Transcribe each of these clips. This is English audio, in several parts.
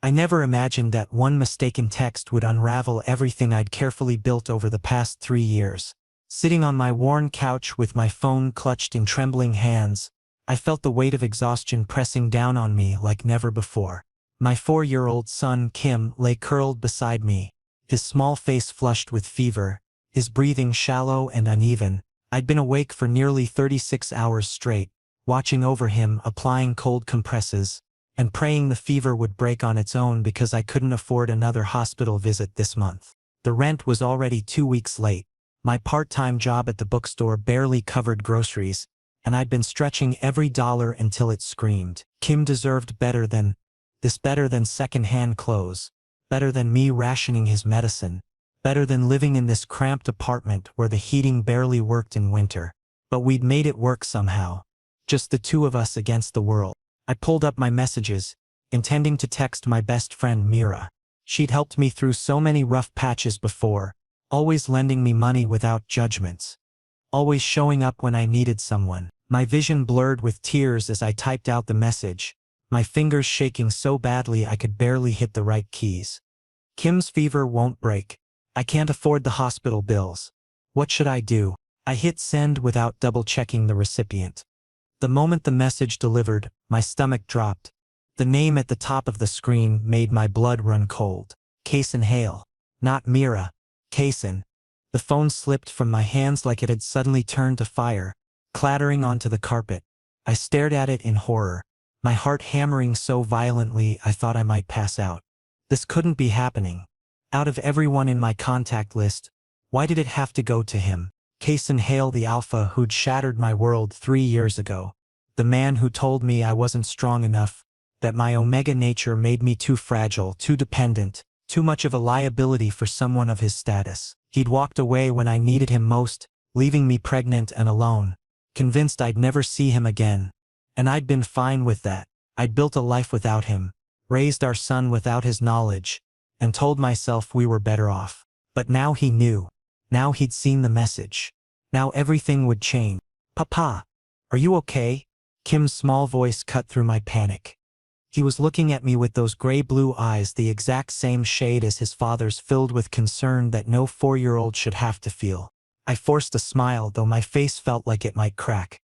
I never imagined that one mistaken text would unravel everything I'd carefully built over the past 3 years. Sitting on my worn couch with my phone clutched in trembling hands, I felt the weight of exhaustion pressing down on me like never before. My 4-year-old son, Kim, lay curled beside me, his small face flushed with fever, his breathing shallow and uneven. I'd been awake for nearly 36 hours straight, watching over him, applying cold compresses, and praying the fever would break on its own because I couldn't afford another hospital visit this month. The rent was already 2 weeks late. My part-time job at the bookstore barely covered groceries, and I'd been stretching every dollar until it screamed. Kim deserved better than this, better than second-hand clothes, better than me rationing his medicine, better than living in this cramped apartment where the heating barely worked in winter. But we'd made it work somehow, just the two of us against the world. I pulled up my messages, intending to text my best friend Mira. She'd helped me through so many rough patches before, always lending me money without judgments, always showing up when I needed someone. My vision blurred with tears as I typed out the message, my fingers shaking so badly I could barely hit the right keys. Kim's fever won't break. I can't afford the hospital bills. What should I do? I hit send without double-checking the recipient. The moment the message delivered, my stomach dropped. The name at the top of the screen made my blood run cold. Kaysen Hale. Not Mira. Kaysen. The phone slipped from my hands like it had suddenly turned to fire, clattering onto the carpet. I stared at it in horror, my heart hammering so violently I thought I might pass out. This couldn't be happening. Out of everyone in my contact list, why did it have to go to him? Kaysen Hale, the alpha who'd shattered my world 3 years ago. The man who told me I wasn't strong enough, that my omega nature made me too fragile, too dependent, too much of a liability for someone of his status. He'd walked away when I needed him most, leaving me pregnant and alone, convinced I'd never see him again. And I'd been fine with that. I'd built a life without him, raised our son without his knowledge, and told myself we were better off. But now he knew. Now he'd seen the message. Now everything would change. "Papa, are you okay?" Kim's small voice cut through my panic. He was looking at me with those gray-blue eyes, the exact same shade as his father's, filled with concern that no 4-year-old should have to feel. I forced a smile, though my face felt like it might crack.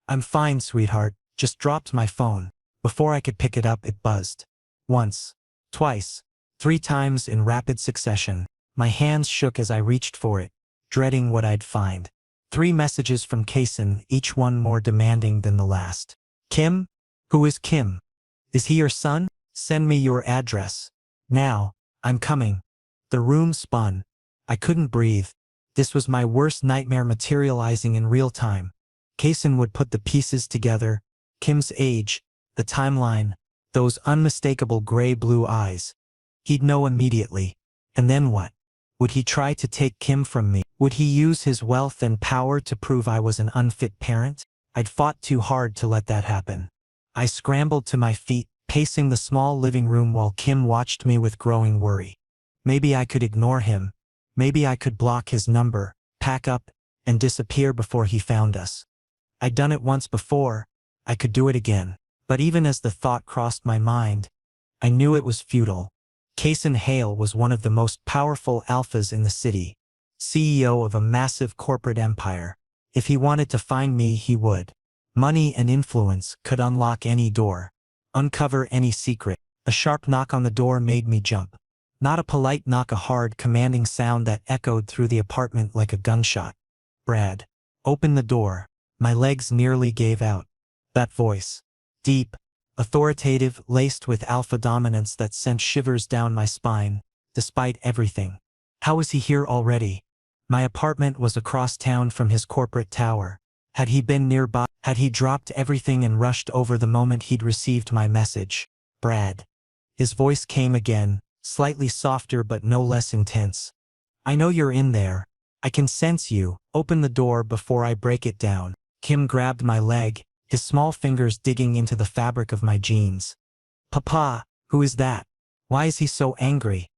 "I'm fine, sweetheart." Just dropped my phone. Before I could pick it up, it buzzed. Once, twice, 3 times in rapid succession. My hands shook as I reached for it, dreading what I'd find. 3 messages from Kaysen, each one more demanding than the last. "Kim? Who is Kim? Is he your son? Send me your address. Now, I'm coming." The room spun. I couldn't breathe. This was my worst nightmare materializing in real time. Kaysen would put the pieces together. Kim's age, the timeline, those unmistakable gray-blue eyes. He'd know immediately. And then what? Would he try to take Kim from me? Would he use his wealth and power to prove I was an unfit parent? I'd fought too hard to let that happen. I scrambled to my feet, pacing the small living room while Kim watched me with growing worry. Maybe I could ignore him. Maybe I could block his number, pack up, and disappear before he found us. I'd done it once before. I could do it again. But even as the thought crossed my mind, I knew it was futile. Kaysen Hale was one of the most powerful alphas in the city, CEO of a massive corporate empire. If he wanted to find me, he would. Money and influence could unlock any door, uncover any secret. A sharp knock on the door made me jump. Not a polite knock, a hard, commanding sound that echoed through the apartment like a gunshot. "Brad, open the door." My legs nearly gave out. That voice, deep, authoritative, laced with alpha dominance that sent shivers down my spine, despite everything. How was he here already? My apartment was across town from his corporate tower. Had he been nearby? Had he dropped everything and rushed over the moment he'd received my message? "Brad." His voice came again, slightly softer but no less intense. "I know you're in there. I can sense you. Open the door before I break it down." Kim grabbed my leg, his small fingers digging into the fabric of my jeans. "Papa, who is that? Why is he so angry?"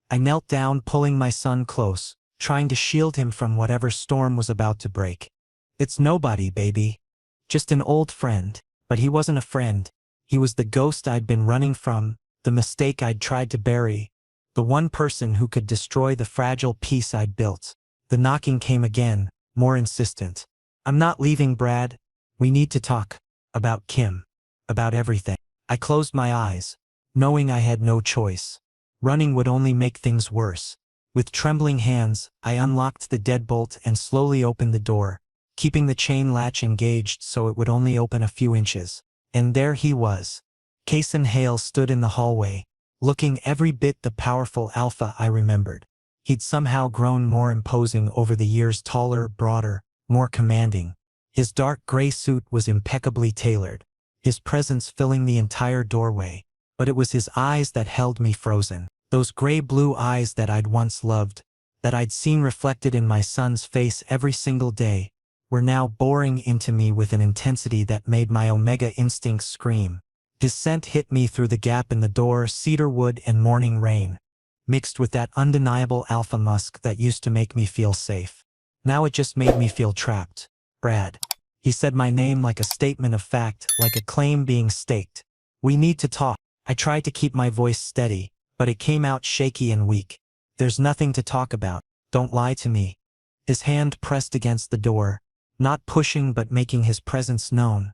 I knelt down, pulling my son close, trying to shield him from whatever storm was about to break. "It's nobody, baby. Just an old friend." But he wasn't a friend. He was the ghost I'd been running from, the mistake I'd tried to bury, the one person who could destroy the fragile peace I'd built. The knocking came again, more insistent. I'm not leaving, Brad. We need to talk. About Kim. About everything. I closed my eyes, knowing I had no choice. Running would only make things worse. With trembling hands, I unlocked the deadbolt and slowly opened the door, keeping the chain latch engaged so it would only open a few inches. And there he was. Kason Hale stood in the hallway, looking every bit the powerful alpha I remembered. He'd somehow grown more imposing over the years, taller, broader, more commanding. His dark gray suit was impeccably tailored, his presence filling the entire doorway. But it was his eyes that held me frozen. Those gray-blue eyes that I'd once loved, that I'd seen reflected in my son's face every single day, were now boring into me with an intensity that made my Omega instincts scream. His scent hit me through the gap in the door, cedar wood and morning rain, mixed with that undeniable alpha musk that used to make me feel safe. Now it just made me feel trapped. Brad. He said my name like a statement of fact, like a claim being staked. We need to talk. I tried to keep my voice steady, but it came out shaky and weak. There's nothing to talk about. Don't lie to me. His hand pressed against the door, not pushing but making his presence known.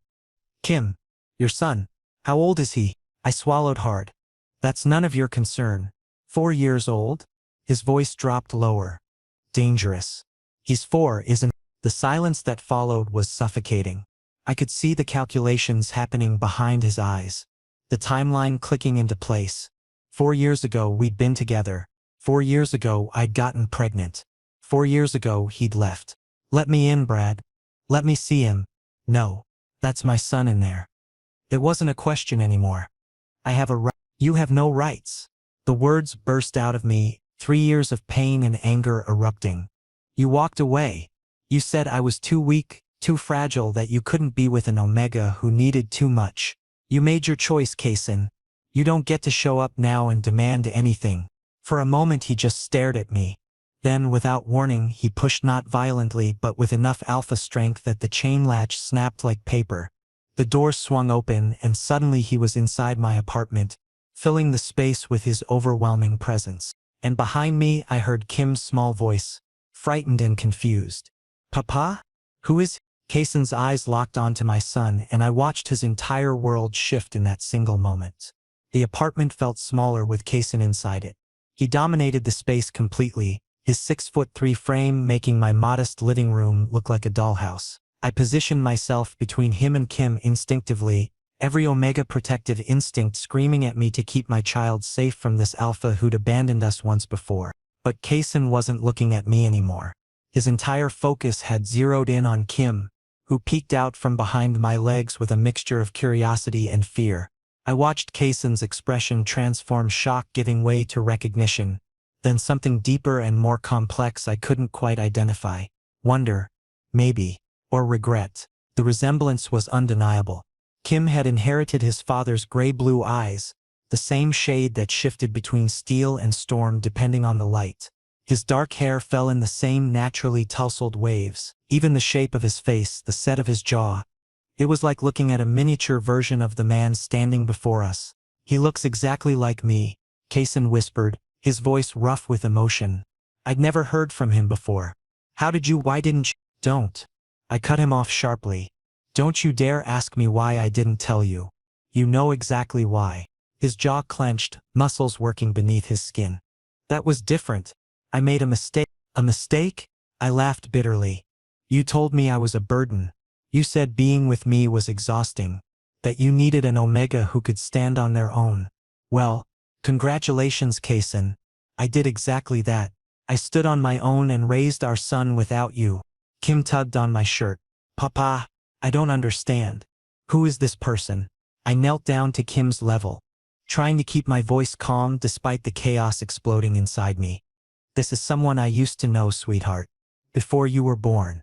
Kim, your son, how old is he? I swallowed hard. That's none of your concern. 4 years old? His voice dropped lower. Dangerous. He's 4, isn't? The silence that followed was suffocating. I could see the calculations happening behind his eyes, the timeline clicking into place. 4 years ago we'd been together. 4 years ago I'd gotten pregnant. 4 years ago he'd left. Let me in, Brad. Let me see him. No. That's my son in there. It wasn't a question anymore. I have a right. You have no rights. The words burst out of me, 3 years of pain and anger erupting. You walked away. You said I was too weak, too fragile, that you couldn't be with an Omega who needed too much. You made your choice, Kason. You don't get to show up now and demand anything. For a moment he just stared at me. Then, without warning, he pushed, not violently but with enough alpha strength that the chain latch snapped like paper. The door swung open and suddenly he was inside my apartment, filling the space with his overwhelming presence. And behind me I heard Kim's small voice, frightened and confused. Papa? Who is? Kason's eyes locked onto my son and I watched his entire world shift in that single moment. The apartment felt smaller with Kason inside it. He dominated the space completely, his 6'3" frame making my modest living room look like a dollhouse. I positioned myself between him and Kim instinctively, every Omega protective instinct screaming at me to keep my child safe from this alpha who'd abandoned us once before. But Kason wasn't looking at me anymore. His entire focus had zeroed in on Kim, who peeked out from behind my legs with a mixture of curiosity and fear. I watched Kason's expression transform, shock giving way to recognition, then something deeper and more complex I couldn't quite identify. Wonder, maybe, or regret. The resemblance was undeniable. Kim had inherited his father's gray-blue eyes, the same shade that shifted between steel and storm depending on the light. His dark hair fell in the same naturally tousled waves, even the shape of his face, the set of his jaw. It was like looking at a miniature version of the man standing before us. He looks exactly like me, Kason whispered, his voice rough with emotion. I'd never heard from him before. Why didn't you? Don't. I cut him off sharply. Don't you dare ask me why I didn't tell you. You know exactly why. His jaw clenched, muscles working beneath his skin. That was different. I made a mistake. A mistake? I laughed bitterly. You told me I was a burden. You said being with me was exhausting, that you needed an Omega who could stand on their own. Well, congratulations, Kason. I did exactly that. I stood on my own and raised our son without you. Kim tugged on my shirt. Papa, I don't understand. Who is this person? I knelt down to Kim's level, trying to keep my voice calm despite the chaos exploding inside me. This is someone I used to know, sweetheart. Before you were born.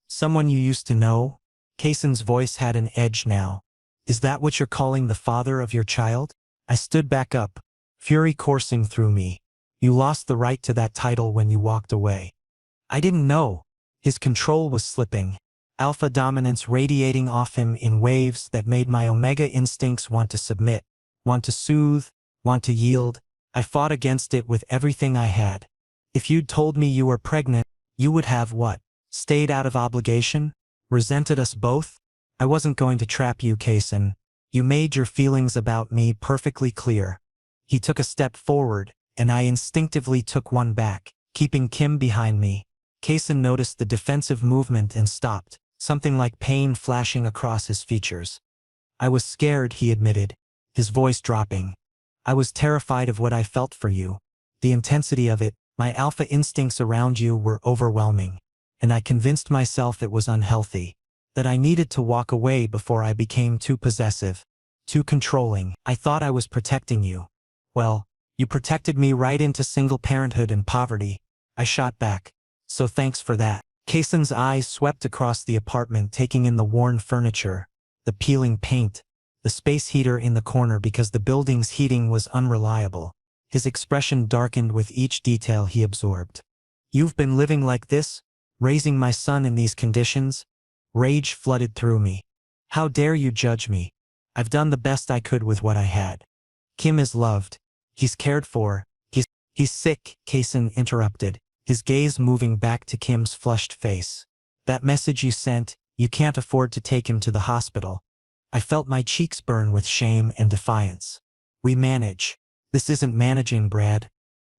Someone you used to know? Kason's voice had an edge now. Is that what you're calling the father of your child? I stood back up, fury coursing through me. You lost the right to that title when you walked away. I didn't know. His control was slipping, alpha dominance radiating off him in waves that made my Omega instincts want to submit, want to soothe, Want to yield? I fought against it with everything I had. If you'd told me you were pregnant, you would have what? Stayed out of obligation? Resented us both? I wasn't going to trap you, Kaysen. You made your feelings about me perfectly clear. He took a step forward, and I instinctively took one back, keeping Kim behind me. Kaysen noticed the defensive movement and stopped, something like pain flashing across his features. I was scared, he admitted, his voice dropping. I was terrified of what I felt for you. The intensity of it, my alpha instincts around you were overwhelming, and I convinced myself it was unhealthy, that I needed to walk away before I became too possessive, too controlling. I thought I was protecting you. Well, you protected me right into single parenthood and poverty. I shot back. So thanks for that. Kaysen's eyes swept across the apartment, taking in the worn furniture, the peeling paint, the space heater in the corner because the building's heating was unreliable. His expression darkened with each detail he absorbed. You've been living like this? Raising my son in these conditions? Rage flooded through me. How dare you judge me? I've done the best I could with what I had. Kim is loved. He's cared for. He's sick, Kaysen interrupted, his gaze moving back to Kim's flushed face. That message you sent, you can't afford to take him to the hospital. I felt my cheeks burn with shame and defiance. We manage. This isn't managing, Brad.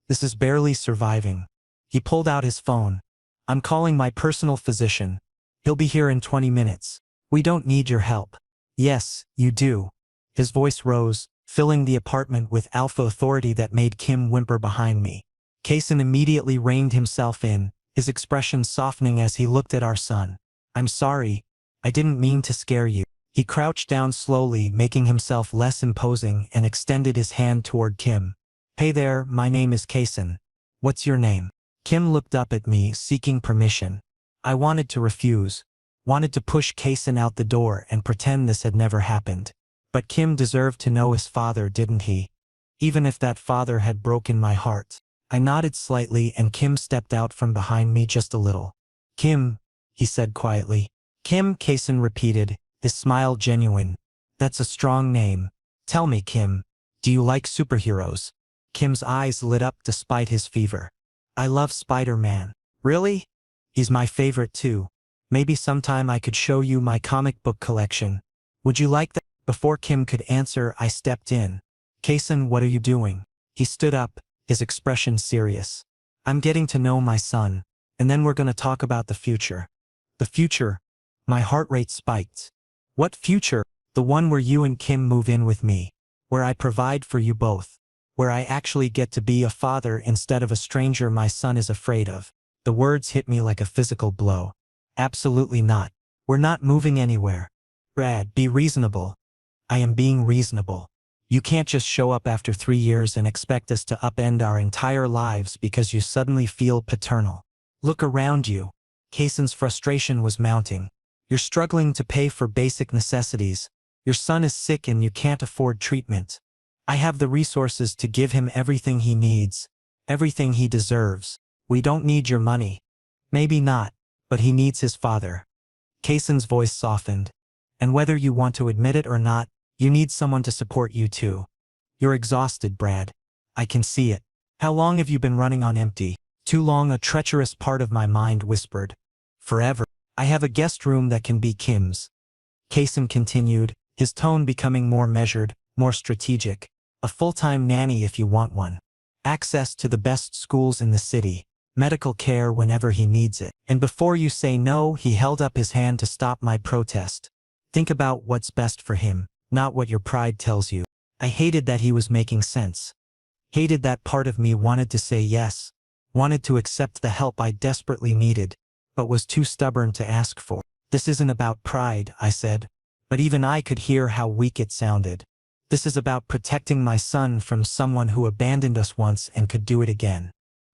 This is barely surviving. He pulled out his phone. I'm calling my personal physician. He'll be here in 20 minutes. We don't need your help. Yes, you do. His voice rose, filling the apartment with alpha authority that made Kim whimper behind me. Kaysen immediately reined himself in, his expression softening as he looked at our son. I'm sorry. I didn't mean to scare you. He crouched down slowly, making himself less imposing, and extended his hand toward Kim. Hey there, my name is Kaysen. What's your name? Kim looked up at me, seeking permission. I wanted to refuse, wanted to push Kaysen out the door and pretend this had never happened. But Kim deserved to know his father, didn't he? Even if that father had broken my heart. I nodded slightly and Kim stepped out from behind me just a little. Kim, he said quietly. Kim, Kaysen repeated, his smile genuine. That's a strong name. Tell me, Kim, do you like superheroes? Kim's eyes lit up despite his fever. I love Spider-Man. Really? He's my favorite too. Maybe sometime I could show you my comic book collection. Would you like that? Before Kim could answer, I stepped in. Kaysen, what are you doing? He stood up, his expression serious. I'm getting to know my son, and then we're gonna talk about the future. The future? My heart rate spiked. What future? The one where you and Kim move in with me, where I provide for you both, where I actually get to be a father instead of a stranger my son is afraid of. The words hit me like a physical blow. Absolutely not. We're not moving anywhere. Brad, be reasonable. I am being reasonable. You can't just show up after 3 years and expect us to upend our entire lives because you suddenly feel paternal. Look around you. Kaysen's frustration was mounting. You're struggling to pay for basic necessities. Your son is sick and you can't afford treatment. I have the resources to give him everything he needs, everything he deserves. We don't need your money. Maybe not, but he needs his father. Kaysen's voice softened. And whether you want to admit it or not, you need someone to support you too. You're exhausted, Brad. I can see it. How long have you been running on empty? Too long, a treacherous part of my mind whispered. Forever. I have a guest room that can be Kim's. Kaysen continued, his tone becoming more measured, more strategic. A full-time nanny if you want one. Access to the best schools in the city. Medical care whenever he needs it. And before you say no, he held up his hand to stop my protest. Think about what's best for him, not what your pride tells you. I hated that he was making sense. Hated that part of me wanted to say yes, wanted to accept the help I desperately needed, but was too stubborn to ask for. This isn't about pride, I said, but even I could hear how weak it sounded. This is about protecting my son from someone who abandoned us once and could do it again.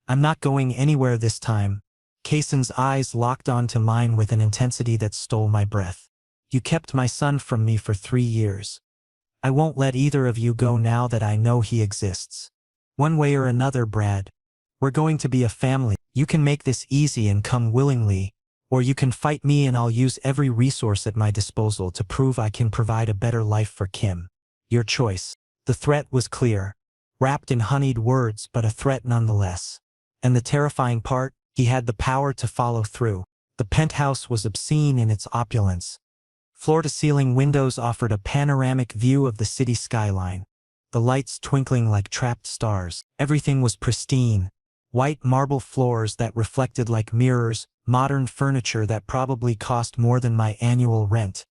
I'm not going anywhere this time. Kaysen's eyes locked onto mine with an intensity that stole my breath. You kept my son from me for 3 years. I won't let either of you go now that I know he exists. One way or another, Brad. We're going to be a family. You can make this easy and come willingly, or you can fight me and I'll use every resource at my disposal to prove I can provide a better life for Kim. Your choice. The threat was clear. wrapped in honeyed words but a threat nonetheless. And the terrifying part, he had the power to follow through. The penthouse was obscene in its opulence. Floor-to-ceiling windows offered a panoramic view of the city skyline, the lights twinkling like trapped stars. Everything was pristine. White marble floors that reflected like mirrors, modern furniture that probably cost more than my annual rent,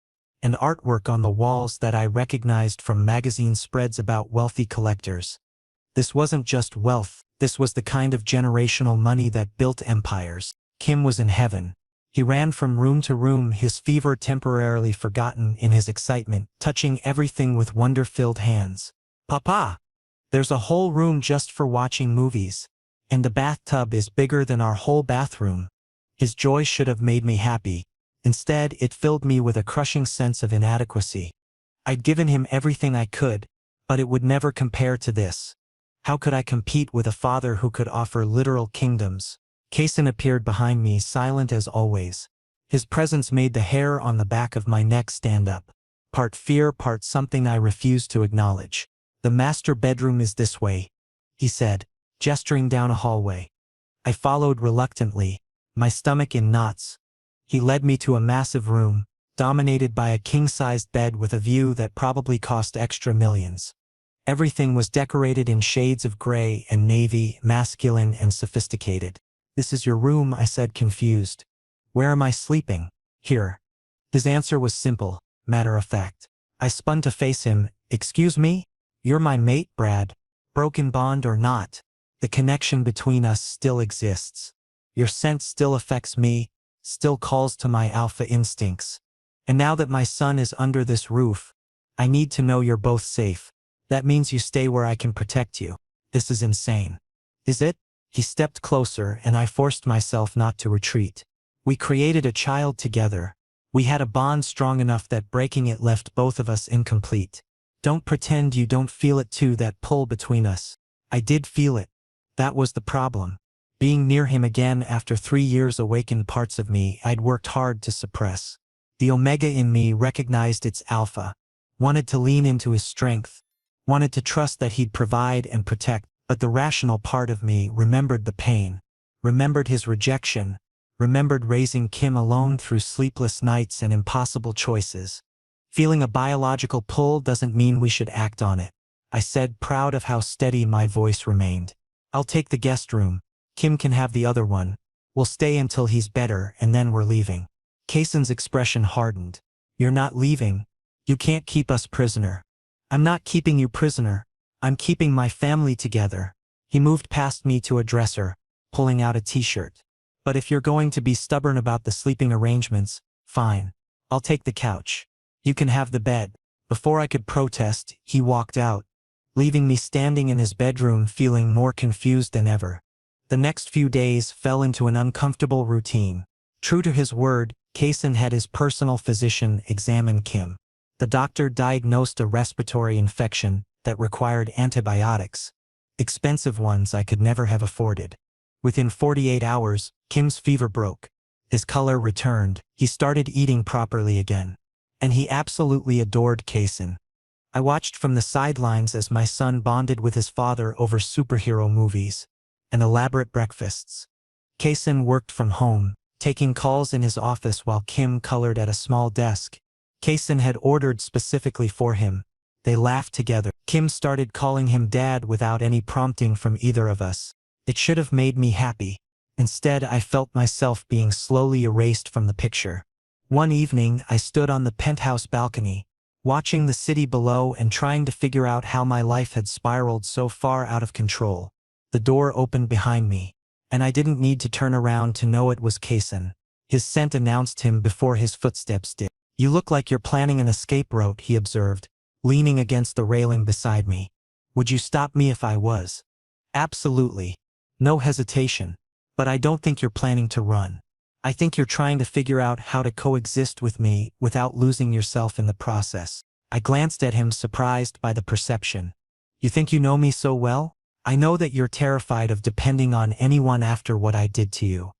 and artwork on the walls that I recognized from magazine spreads about wealthy collectors. This wasn't just wealth, this was the kind of generational money that built empires. Kim was in heaven. He ran from room to room, his fever temporarily forgotten in his excitement, touching everything with wonder-filled hands. "Papa! There's a whole room just for watching movies. And the bathtub is bigger than our whole bathroom." His joy should have made me happy. Instead, it filled me with a crushing sense of inadequacy. I'd given him everything I could, but it would never compare to this. How could I compete with a father who could offer literal kingdoms? Kaysen appeared behind me, silent as always. His presence made the hair on the back of my neck stand up. Part fear, part something I refused to acknowledge. "The master bedroom is this way," he said, gesturing down a hallway. I followed reluctantly, my stomach in knots. He led me to a massive room, dominated by a king-sized bed with a view that probably cost extra millions. Everything was decorated in shades of gray and navy, masculine and sophisticated. "This is your room," I said, confused. "Where am I sleeping?" "Here." His answer was simple, matter of fact. I spun to face him. "Excuse me? You're my mate, Brad. Broken bond or not, the connection between us still exists. Your scent still affects me, still calls to my alpha instincts. And now that my son is under this roof, I need to know you're both safe. That means you stay where I can protect you." "This is insane." "Is it?" He stepped closer and I forced myself not to retreat. "We created a child together. We had a bond strong enough that breaking it left both of us incomplete. Don't pretend you don't feel it too, that pull between us." I did feel it. That was the problem. Being near him again after 3 years awakened parts of me I'd worked hard to suppress. The omega in me recognized its alpha, wanted to lean into his strength, wanted to trust that he'd provide and protect, but the rational part of me remembered the pain, remembered his rejection, remembered raising Kim alone through sleepless nights and impossible choices. "Feeling a biological pull doesn't mean we should act on it," I said, proud of how steady my voice remained. "I'll take the guest room. Kim can have the other one. We'll stay until he's better and then we're leaving." Kaysen's expression hardened. "You're not leaving. You can't keep us prisoner." "I'm not keeping you prisoner. I'm keeping my family together." He moved past me to a dresser, pulling out a t-shirt. "But if you're going to be stubborn about the sleeping arrangements, fine. I'll take the couch. You can have the bed." Before I could protest, he walked out, leaving me standing in his bedroom feeling more confused than ever. The next few days fell into an uncomfortable routine. True to his word, Kaysen had his personal physician examine Kim. The doctor diagnosed a respiratory infection that required antibiotics, expensive ones I could never have afforded. Within 48 hours, Kim's fever broke. His color returned, he started eating properly again. And he absolutely adored Kaysen. I watched from the sidelines as my son bonded with his father over superhero movies and elaborate breakfasts. Kaysen worked from home, taking calls in his office while Kim colored at a small desk. Kaysen had ordered specifically for him. They laughed together. Kim started calling him Dad without any prompting from either of us. It should have made me happy. Instead, I felt myself being slowly erased from the picture. One evening, I stood on the penthouse balcony, watching the city below and trying to figure out how my life had spiraled so far out of control. The door opened behind me, and I didn't need to turn around to know it was Kaysen. His scent announced him before his footsteps did. "You look like you're planning an escape route," he observed, leaning against the railing beside me. "Would you stop me if I was?" "Absolutely. No hesitation. But I don't think you're planning to run. I think you're trying to figure out how to coexist with me without losing yourself in the process." I glanced at him, surprised by the perception. "You think you know me so well? I know that you're terrified of depending on anyone after what I did to you.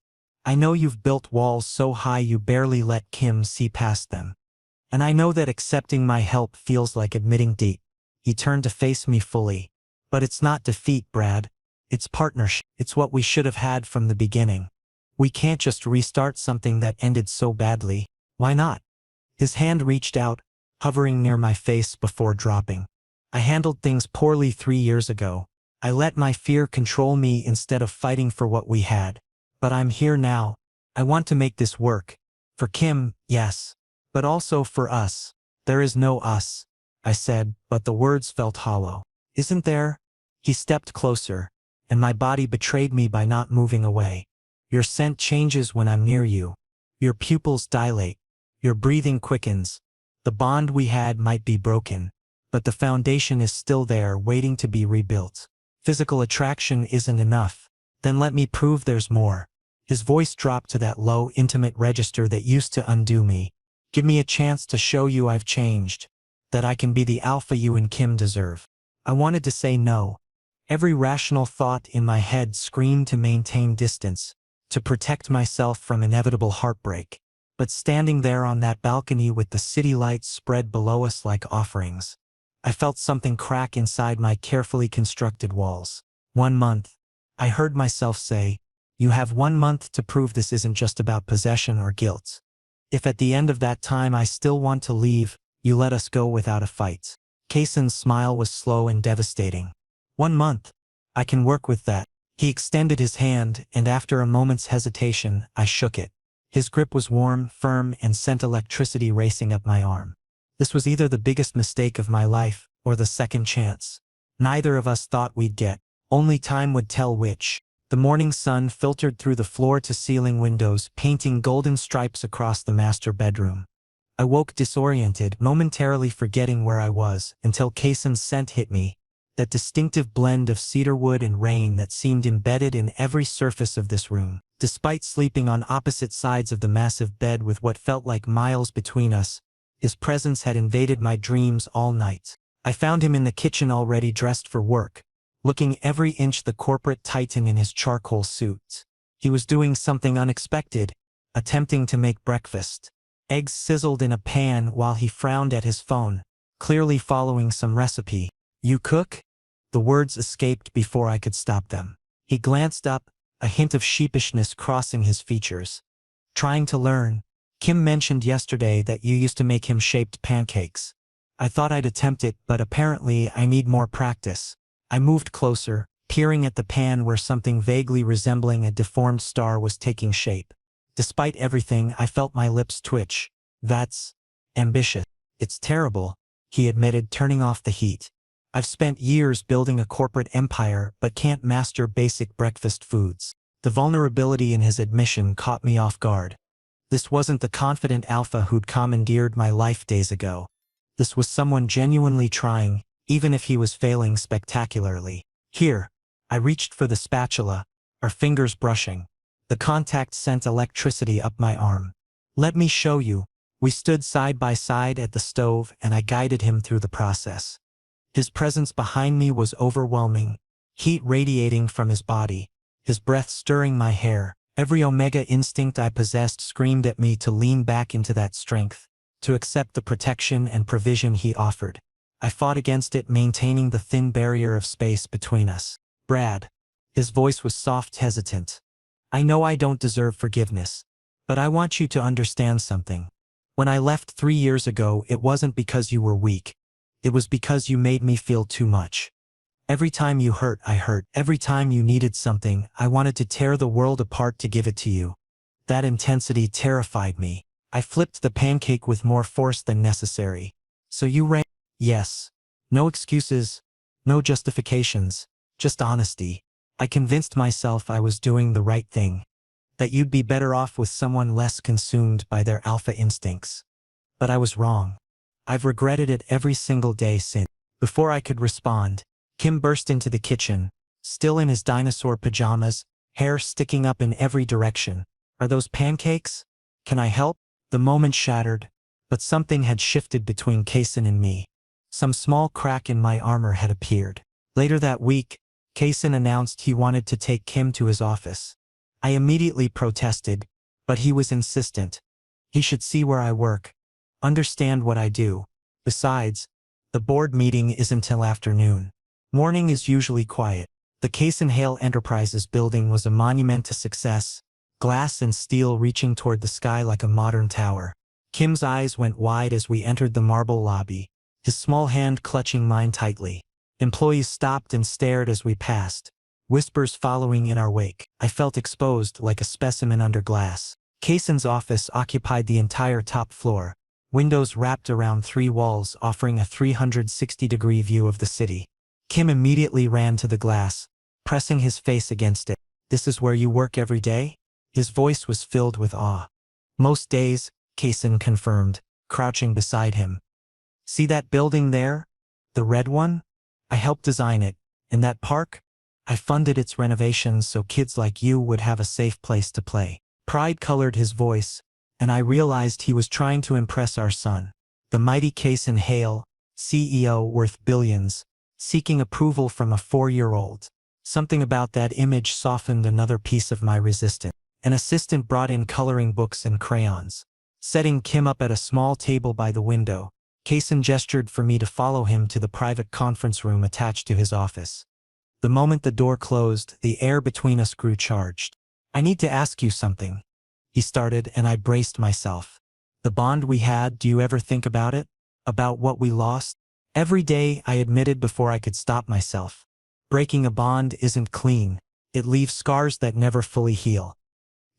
I know you've built walls so high you barely let Kim see past them. And I know that accepting my help feels like admitting defeat." He turned to face me fully. But it's not defeat, Brad. It's partnership. It's what we should have had from the beginning. We can't just restart something that ended so badly. Why not? His hand reached out, hovering near my face before dropping. I handled things poorly 3 years ago. I let my fear control me instead of fighting for what we had. But I'm here now. I want to make this work. For Kim, yes. But also for us. There is no us, I said, but the words felt hollow. Isn't there? He stepped closer, and my body betrayed me by not moving away. Your scent changes when I'm near you. Your pupils dilate. Your breathing quickens. The bond we had might be broken, but the foundation is still there waiting to be rebuilt. Physical attraction isn't enough. Then let me prove there's more. His voice dropped to that low, intimate register that used to undo me. Give me a chance to show you I've changed, that I can be the alpha you and Kim deserve. I wanted to say no. Every rational thought in my head screamed to maintain distance, to protect myself from inevitable heartbreak. But standing there on that balcony with the city lights spread below us like offerings, I felt something crack inside my carefully constructed walls. 1 month. I heard myself say, you have 1 month to prove this isn't just about possession or guilt. If at the end of that time I still want to leave, you let us go without a fight. Kaysen's smile was slow and devastating. 1 month. I can work with that. He extended his hand, and after a moment's hesitation, I shook it. His grip was warm, firm, and sent electricity racing up my arm. This was either the biggest mistake of my life, or the second chance. Neither of us thought we'd get. Only time would tell which. The morning sun filtered through the floor-to-ceiling windows, painting golden stripes across the master bedroom. I woke disoriented, momentarily forgetting where I was, until Kaysen's scent hit me, that distinctive blend of cedarwood and rain that seemed embedded in every surface of this room. Despite sleeping on opposite sides of the massive bed with what felt like miles between us, his presence had invaded my dreams all night. I found him in the kitchen already dressed for work, looking every inch the corporate titan in his charcoal suit. He was doing something unexpected, attempting to make breakfast. Eggs sizzled in a pan while he frowned at his phone, clearly following some recipe. You cook? The words escaped before I could stop them. He glanced up, a hint of sheepishness crossing his features. Trying to learn. Kim mentioned yesterday that you used to make him shaped pancakes. I thought I'd attempt it, but apparently I need more practice. I moved closer, peering at the pan where something vaguely resembling a deformed star was taking shape. Despite everything, I felt my lips twitch. That's ambitious. It's terrible, he admitted, turning off the heat. I've spent years building a corporate empire but can't master basic breakfast foods. The vulnerability in his admission caught me off guard. This wasn't the confident alpha who'd commandeered my life days ago. This was someone genuinely trying, even if he was failing spectacularly. Here, I reached for the spatula, our fingers brushing. The contact sent electricity up my arm. Let me show you. We stood side by side at the stove and I guided him through the process. His presence behind me was overwhelming, heat radiating from his body, his breath stirring my hair. Every omega instinct I possessed screamed at me to lean back into that strength, to accept the protection and provision he offered. I fought against it, maintaining the thin barrier of space between us. Brad. His voice was soft, hesitant. I know I don't deserve forgiveness, but I want you to understand something. When I left 3 years ago, it wasn't because you were weak. It was because you made me feel too much. Every time you hurt, I hurt. Every time you needed something, I wanted to tear the world apart to give it to you. That intensity terrified me. I flipped the pancake with more force than necessary. So you ran? Yes. No excuses, no justifications, just honesty. I convinced myself I was doing the right thing, that you'd be better off with someone less consumed by their alpha instincts. But I was wrong. I've regretted it every single day since. Before I could respond, Kim burst into the kitchen, still in his dinosaur pajamas, hair sticking up in every direction. Are those pancakes? Can I help? The moment shattered, but something had shifted between Kaysen and me. Some small crack in my armor had appeared. Later that week, Kaysen announced he wanted to take Kim to his office. I immediately protested, but he was insistent. He should see where I work, understand what I do. Besides, the board meeting isn't till afternoon. Morning is usually quiet. The Kaysen Hale Enterprises building was a monument to success, glass and steel reaching toward the sky like a modern tower. Kim's eyes went wide as we entered the marble lobby, his small hand clutching mine tightly. Employees stopped and stared as we passed, whispers following in our wake. I felt exposed like a specimen under glass. Kaysen's office occupied the entire top floor, windows wrapped around 3 walls offering a 360-degree view of the city. Kim immediately ran to the glass, pressing his face against it. "This is where you work every day?" His voice was filled with awe. "Most days," Kaysen confirmed, crouching beside him. "See that building there? The red one? I helped design it. And that park? I funded its renovations so kids like you would have a safe place to play." Pride colored his voice, and I realized he was trying to impress our son. The mighty Kaysen Hale, CEO worth billions, seeking approval from a 4-year-old. Something about that image softened another piece of my resistance. An assistant brought in coloring books and crayons. Setting Kim up at a small table by the window, Kaysen gestured for me to follow him to the private conference room attached to his office. The moment the door closed, the air between us grew charged. "I need to ask you something," he started, and I braced myself. "The bond we had, do you ever think about it? About what we lost?" "Every day," I admitted before I could stop myself. "Breaking a bond isn't clean. It leaves scars that never fully heal.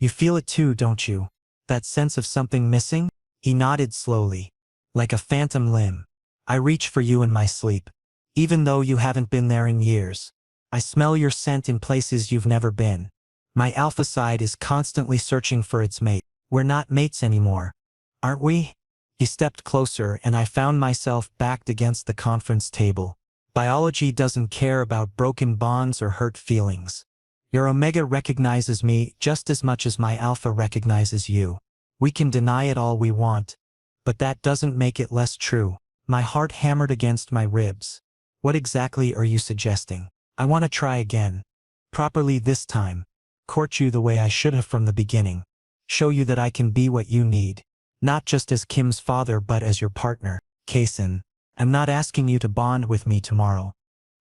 You feel it too, don't you? That sense of something missing?" He nodded slowly. "Like a phantom limb. I reach for you in my sleep, even though you haven't been there in years. I smell your scent in places you've never been. My alpha side is constantly searching for its mate. We're not mates anymore, aren't we?" He stepped closer and I found myself backed against the conference table. "Biology doesn't care about broken bonds or hurt feelings. Your omega recognizes me just as much as my alpha recognizes you. We can deny it all we want, but that doesn't make it less true." My heart hammered against my ribs. "What exactly are you suggesting?" "I want to try again. Properly this time. Court you the way I should have from the beginning. Show you that I can be what you need. Not just as Kim's father but as your partner. Kaysen, I'm not asking you to bond with me tomorrow.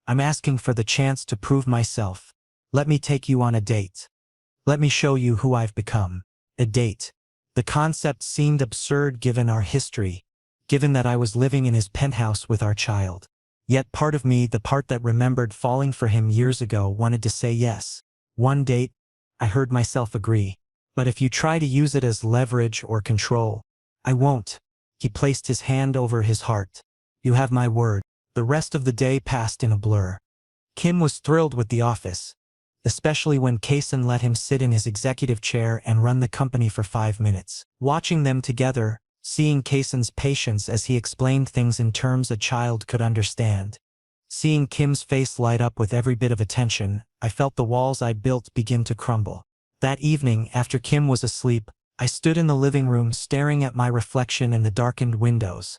I'm asking for the chance to prove myself. Let me take you on a date. Let me show you who I've become." A date. The concept seemed absurd given our history, given that I was living in his penthouse with our child. Yet part of me, the part that remembered falling for him years ago, wanted to say yes. "One date?" I heard myself agree. "But if you try to use it as leverage or control, I won't." He placed his hand over his heart. "You have my word." The rest of the day passed in a blur. Kim was thrilled with the office, especially when Kaysen let him sit in his executive chair and run the company for 5 minutes. Watching them together, seeing Kaysen's patience as he explained things in terms a child could understand, seeing Kim's face light up with every bit of attention, I felt the walls I built begin to crumble. That evening, after Kim was asleep, I stood in the living room staring at my reflection in the darkened windows.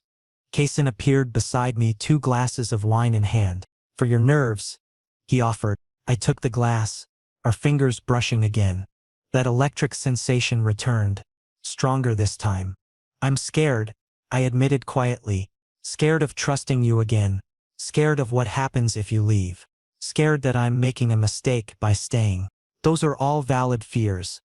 Kaysen appeared beside me, 2 glasses of wine in hand. "For your nerves," he offered. I took the glass, our fingers brushing again. That electric sensation returned, stronger this time. "I'm scared," I admitted quietly. "Scared of trusting you again. Scared of what happens if you leave. Scared that I'm making a mistake by staying." "Those are all valid fears."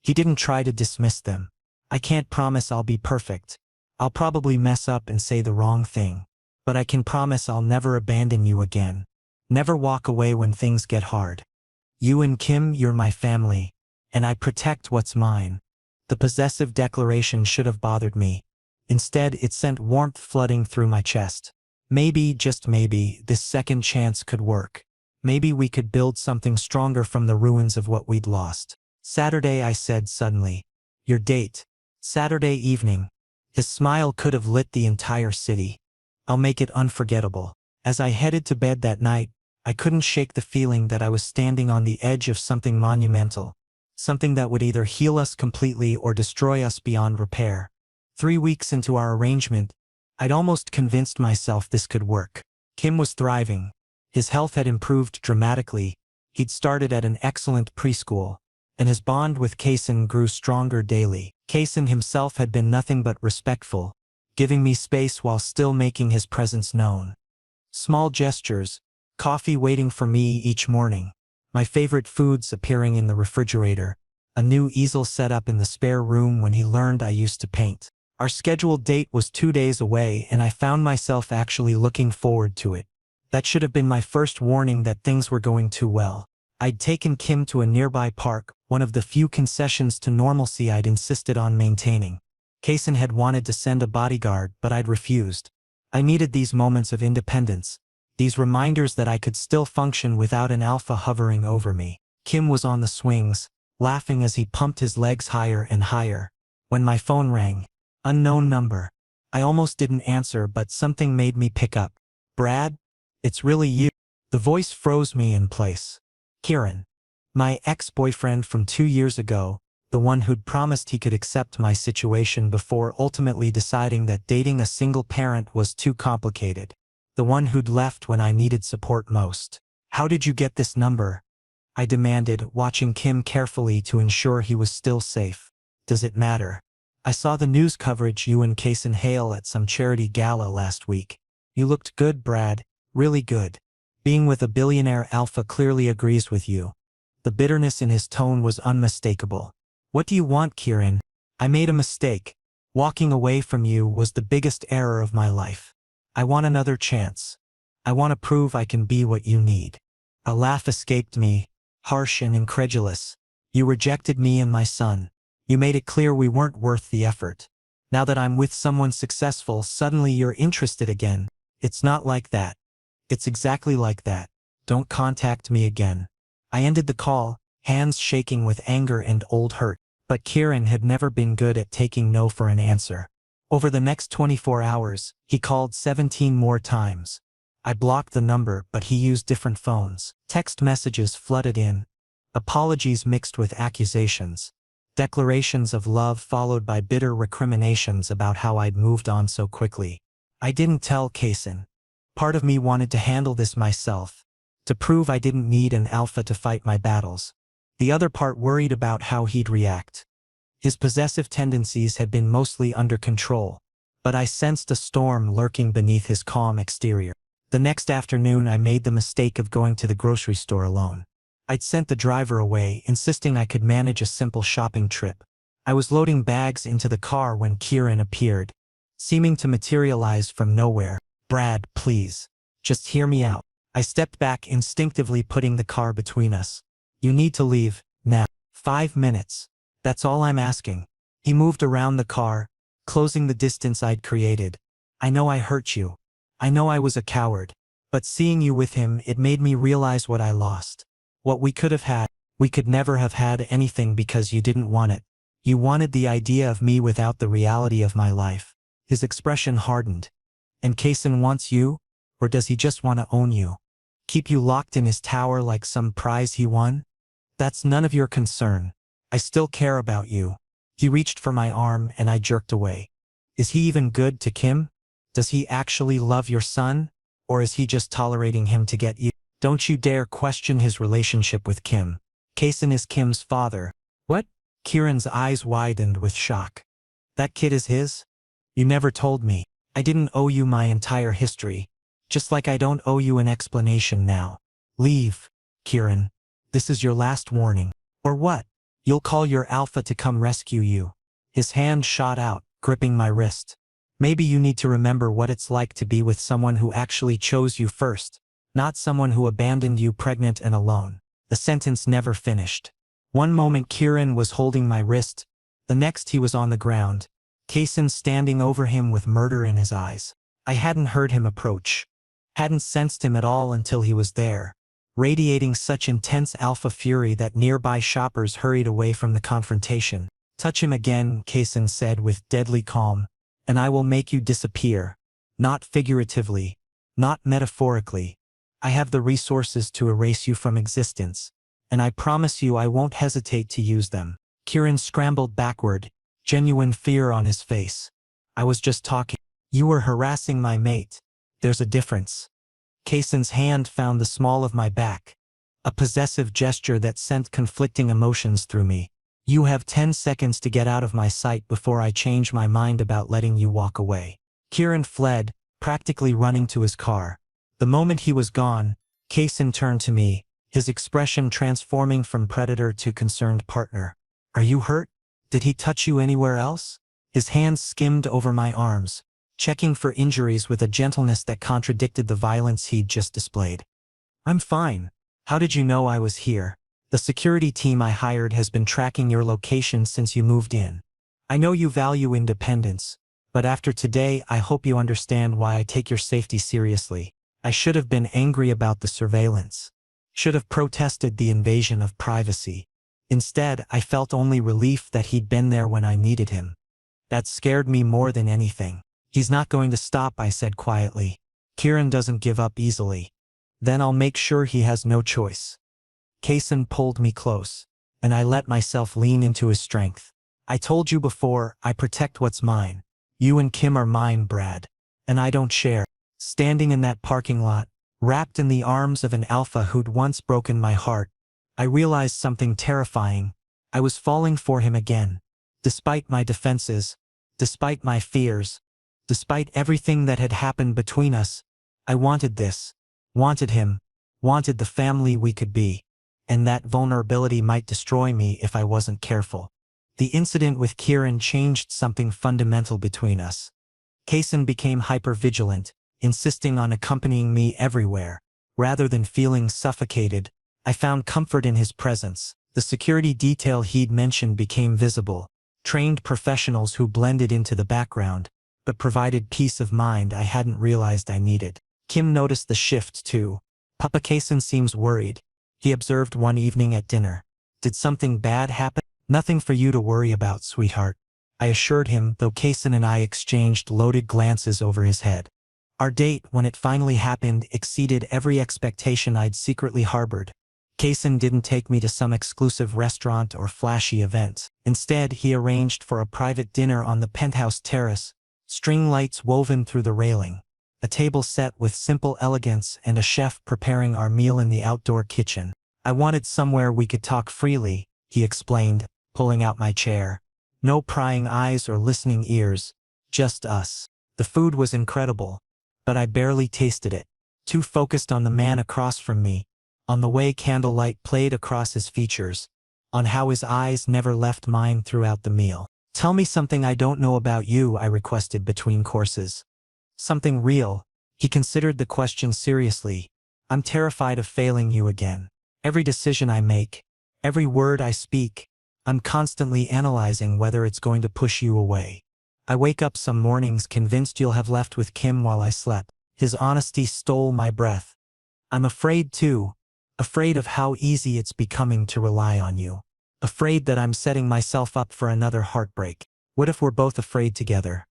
He didn't try to dismiss them. "I can't promise I'll be perfect. I'll probably mess up and say the wrong thing. But I can promise I'll never abandon you again. Never walk away when things get hard. You and Kim, you're my family, and I protect what's mine." The possessive declaration should have bothered me. Instead, it sent warmth flooding through my chest. Maybe, just maybe, this second chance could work. Maybe we could build something stronger from the ruins of what we'd lost. "Saturday," I said suddenly. "Your date." "Saturday evening." His smile could have lit the entire city. "I'll make it unforgettable." As I headed to bed that night, I couldn't shake the feeling that I was standing on the edge of something monumental. Something that would either heal us completely or destroy us beyond repair. 3 weeks into our arrangement, I'd almost convinced myself this could work. Kim was thriving. His health had improved dramatically. He'd started at an excellent preschool, and his bond with Kaysen grew stronger daily. Kaysen himself had been nothing but respectful, giving me space while still making his presence known. Small gestures, Coffee waiting for me each morning. My favorite foods appearing in the refrigerator. A new easel set up in the spare room when he learned I used to paint. Our scheduled date was 2 days away and I found myself actually looking forward to it. That should have been my first warning that things were going too well. I'd taken Kim to a nearby park, one of the few concessions to normalcy I'd insisted on maintaining. Kason had wanted to send a bodyguard, but I'd refused. I needed these moments of independence, these reminders that I could still function without an alpha hovering over me. Kim was on the swings, laughing as he pumped his legs higher and higher. When my phone rang, unknown number. I almost didn't answer, but something made me pick up. Brad? It's really you. The voice froze me in place. Kieran. My ex-boyfriend from 2 years ago, the one who'd promised he could accept my situation before ultimately deciding that dating a single parent was too complicated. The one who'd left when I needed support most. How did you get this number? I demanded, watching Kim carefully to ensure he was still safe. Does it matter? I saw the news coverage you and Kason hail at some charity gala last week. You looked good, Brad, really good. Being with a billionaire alpha clearly agrees with you. The bitterness in his tone was unmistakable. What do you want, Kieran? I made a mistake. Walking away from you was the biggest error of my life. I want another chance. I want to prove I can be what you need. A laugh escaped me, harsh and incredulous. You rejected me and my son. You made it clear we weren't worth the effort. Now that I'm with someone successful, suddenly you're interested again. It's not like that. It's exactly like that. Don't contact me again. I ended the call, hands shaking with anger and old hurt. But Kieran had never been good at taking no for an answer. Over the next 24 hours, he called 17 more times. I blocked the number, but he used different phones. Text messages flooded in. Apologies mixed with accusations. Declarations of love followed by bitter recriminations about how I'd moved on so quickly. I didn't tell Kason. Part of me wanted to handle this myself, to prove I didn't need an alpha to fight my battles. The other part worried about how he'd react. His possessive tendencies had been mostly under control, but I sensed a storm lurking beneath his calm exterior. The next afternoon I made the mistake of going to the grocery store alone. I'd sent the driver away, insisting I could manage a simple shopping trip. I was loading bags into the car when Kieran appeared, seeming to materialize from nowhere. Brad, please. Just hear me out. I stepped back, instinctively putting the car between us. You need to leave, now. 5 minutes. That's all I'm asking. He moved around the car, closing the distance I'd created. I know I hurt you. I know I was a coward. But seeing you with him, it made me realize what I lost. What we could have had. We could never have had anything because you didn't want it. You wanted the idea of me without the reality of my life. His expression hardened. And Kason wants you? Or does he just want to own you? Keep you locked in his tower like some prize he won? That's none of your concern. I still care about you. He reached for my arm and I jerked away. Is he even good to Kim? Does he actually love your son? Or is he just tolerating him to get you? Don't you dare question his relationship with Kim. Kason is Kim's father. What? Kieran's eyes widened with shock. That kid is his? You never told me. I didn't owe you my entire history. Just like I don't owe you an explanation now. Leave, Kieran. This is your last warning. Or what? You'll call your alpha to come rescue you. His hand shot out, gripping my wrist. Maybe you need to remember what it's like to be with someone who actually chose you first, not someone who abandoned you pregnant and alone. The sentence never finished. One moment Kieran was holding my wrist, the next he was on the ground, Kason standing over him with murder in his eyes. I hadn't heard him approach. Hadn't sensed him at all until he was there, radiating such intense alpha fury that nearby shoppers hurried away from the confrontation. Touch him again, Kason said with deadly calm, and I will make you disappear. Not figuratively, not metaphorically. I have the resources to erase you from existence, and I promise you I won't hesitate to use them. Kieran scrambled backward, genuine fear on his face. I was just talking. You were harassing my mate. There's a difference. Kason's hand found the small of my back, a possessive gesture that sent conflicting emotions through me. You have 10 seconds to get out of my sight before I change my mind about letting you walk away. Kieran fled, practically running to his car. The moment he was gone, Kaysen turned to me, his expression transforming from predator to concerned partner. Are you hurt? Did he touch you anywhere else? His hands skimmed over my arms, checking for injuries with a gentleness that contradicted the violence he'd just displayed. I'm fine. How did you know I was here? The security team I hired has been tracking your location since you moved in. I know you value independence, but after today I hope you understand why I take your safety seriously. I should have been angry about the surveillance. Should have protested the invasion of privacy. Instead, I felt only relief that he'd been there when I needed him. That scared me more than anything. He's not going to stop, I said quietly. Kieran doesn't give up easily. Then I'll make sure he has no choice. Kaysen pulled me close, and I let myself lean into his strength. I told you before, I protect what's mine. You and Kim are mine, Brad. And I don't share. Standing in that parking lot, wrapped in the arms of an alpha who'd once broken my heart, I realized something terrifying. I was falling for him again. Despite my defenses, despite my fears, despite everything that had happened between us, I wanted this. Wanted him. Wanted the family we could be. And that vulnerability might destroy me if I wasn't careful. The incident with Kieran changed something fundamental between us. Kaysen became hyper-vigilant, insisting on accompanying me everywhere. Rather than feeling suffocated, I found comfort in his presence. The security detail he'd mentioned became visible. Trained professionals who blended into the background, but provided peace of mind I hadn't realized I needed. Kim noticed the shift too. Papa Kaysen seems worried, he observed one evening at dinner. Did something bad happen? Nothing for you to worry about, sweetheart, I assured him, though Kaysen and I exchanged loaded glances over his head. Our date, when it finally happened, exceeded every expectation I'd secretly harbored. Kaysen didn't take me to some exclusive restaurant or flashy event. Instead, he arranged for a private dinner on the penthouse terrace, string lights woven through the railing, a table set with simple elegance and a chef preparing our meal in the outdoor kitchen. I wanted somewhere we could talk freely, he explained, pulling out my chair. No prying eyes or listening ears, just us. The food was incredible, but I barely tasted it, too focused on the man across from me, on the way candlelight played across his features, on how his eyes never left mine throughout the meal. Tell me something I don't know about you, I requested between courses. Something real. He considered the question seriously. I'm terrified of failing you again. Every decision I make, every word I speak, I'm constantly analyzing whether it's going to push you away. I wake up some mornings convinced you'll have left with Kim while I slept. His honesty stole my breath. I'm afraid too. Afraid of how easy it's becoming to rely on you. Afraid that I'm setting myself up for another heartbreak. What if we're both afraid together?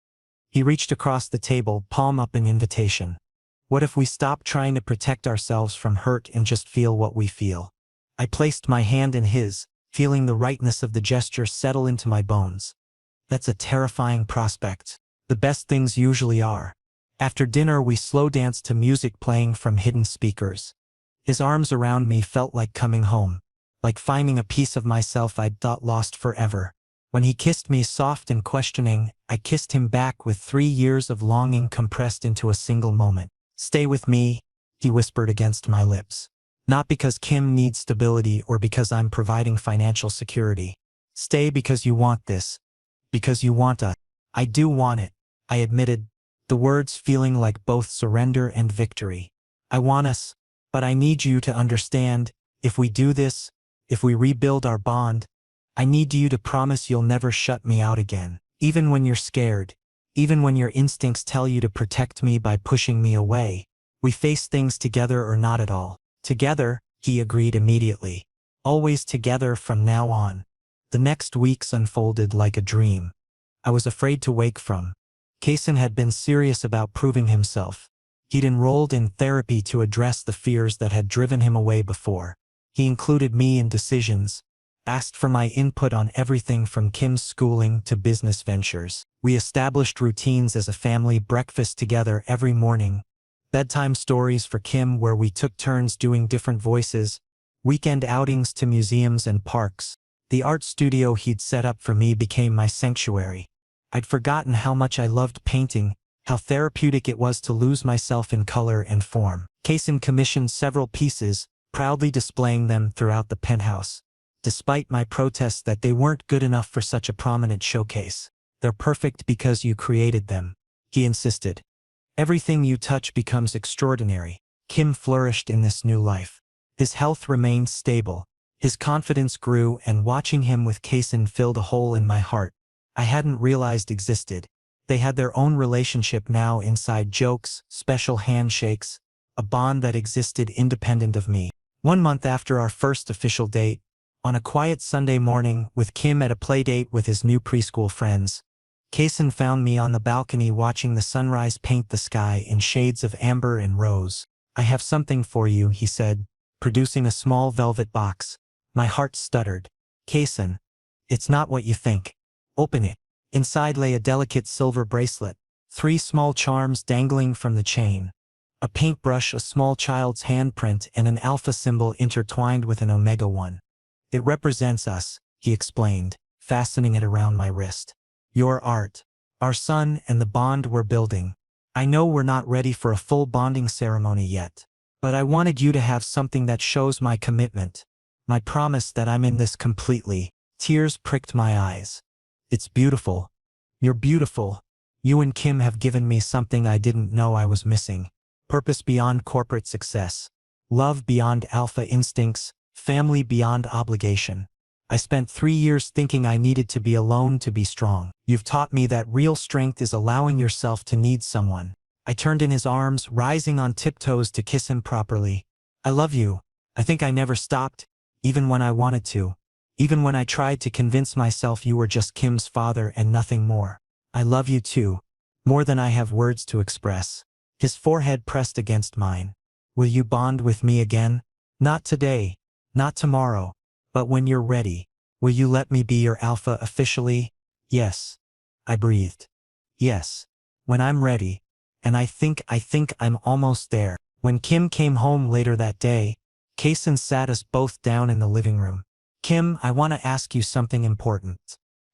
He reached across the table, palm up in invitation. What if we stop trying to protect ourselves from hurt and just feel what we feel? I placed my hand in his, feeling the rightness of the gesture settle into my bones. That's a terrifying prospect. The best things usually are. After dinner we slow danced to music playing from hidden speakers. His arms around me felt like coming home, like finding a piece of myself I'd thought lost forever. When he kissed me soft and questioning, I kissed him back with 3 years of longing compressed into a single moment. Stay with me, he whispered against my lips. Not because Kim needs stability or because I'm providing financial security. Stay because you want this. Because you want us. I do want it, I admitted, the words feeling like both surrender and victory. I want us, but I need you to understand, if we do this, if we rebuild our bond, I need you to promise you'll never shut me out again. Even when you're scared, even when your instincts tell you to protect me by pushing me away, we face things together or not at all. Together, he agreed immediately. Always together from now on. The next weeks unfolded like a dream. I was afraid to wake from. Kaysen had been serious about proving himself. He'd enrolled in therapy to address the fears that had driven him away before. He included me in decisions, asked for my input on everything from Kim's schooling to business ventures. We established routines as a family: breakfast together every morning, bedtime stories for Kim where we took turns doing different voices, weekend outings to museums and parks. The art studio he'd set up for me became my sanctuary. I'd forgotten how much I loved painting, how therapeutic it was to lose myself in color and form. Kaysen commissioned several pieces, proudly displaying them throughout the penthouse. Despite my protests that they weren't good enough for such a prominent showcase. They're perfect because you created them, he insisted. Everything you touch becomes extraordinary. Kim flourished in this new life. His health remained stable. His confidence grew, and watching him with Kaysen filled a hole in my heart I hadn't realized existed. They had their own relationship now, inside jokes, special handshakes, a bond that existed independent of me. 1 month after our first official date, on a quiet Sunday morning with Kim at a play date with his new preschool friends, Kaysen found me on the balcony watching the sunrise paint the sky in shades of amber and rose. "I have something for you," he said, producing a small velvet box. My heart stuttered. "Kaysen, it's not what you think. Open it." Inside lay a delicate silver bracelet, 3 small charms dangling from the chain, a paintbrush, a small child's handprint, and an alpha symbol intertwined with an omega 1. "It represents us," he explained, fastening it around my wrist. "Your art, our son, and the bond we're building. I know we're not ready for a full bonding ceremony yet, but I wanted you to have something that shows my commitment, my promise that I'm in this completely." Tears pricked my eyes. "It's beautiful. You're beautiful. You and Kim have given me something I didn't know I was missing. Purpose beyond corporate success. Love beyond alpha instincts. Family beyond obligation. I spent 3 years thinking I needed to be alone to be strong. You've taught me that real strength is allowing yourself to need someone." I turned in his arms, rising on tiptoes to kiss him properly. "I love you. I think I never stopped, even when I wanted to. Even when I tried to convince myself you were just Kim's father and nothing more. I love you too, more than I have words to express." His forehead pressed against mine. "Will you bond with me again? Not today, not tomorrow, but when you're ready. Will you let me be your alpha officially?" "Yes," I breathed. "Yes, when I'm ready. And I think I'm almost there." When Kim came home later that day, Kaysen sat us both down in the living room. "Kim, I want to ask you something important.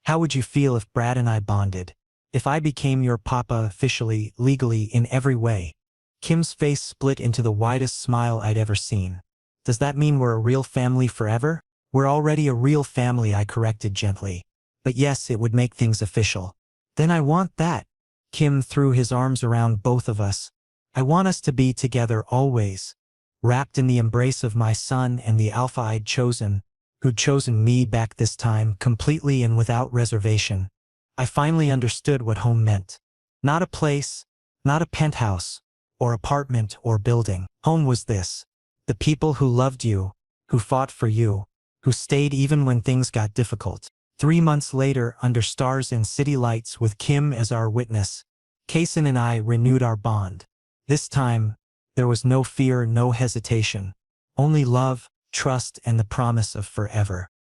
How would you feel if Brad and I bonded? If I became your papa officially, legally, in every way?" Kim's face split into the widest smile I'd ever seen. "Does that mean we're a real family forever?" "We're already a real family," I corrected gently. "But yes, it would make things official." "Then I want that." Kim threw his arms around both of us. "I want us to be together always, wrapped in the embrace of my son and the alpha I'd chosen, who'd chosen me back this time, completely and without reservation." I finally understood what home meant. Not a place, not a penthouse, or apartment or building. Home was this. The people who loved you, who fought for you, who stayed even when things got difficult. 3 months later, under stars and city lights with Kim as our witness, Kaysen and I renewed our bond. This time, there was no fear, no hesitation. Only love, trust, and the promise of forever.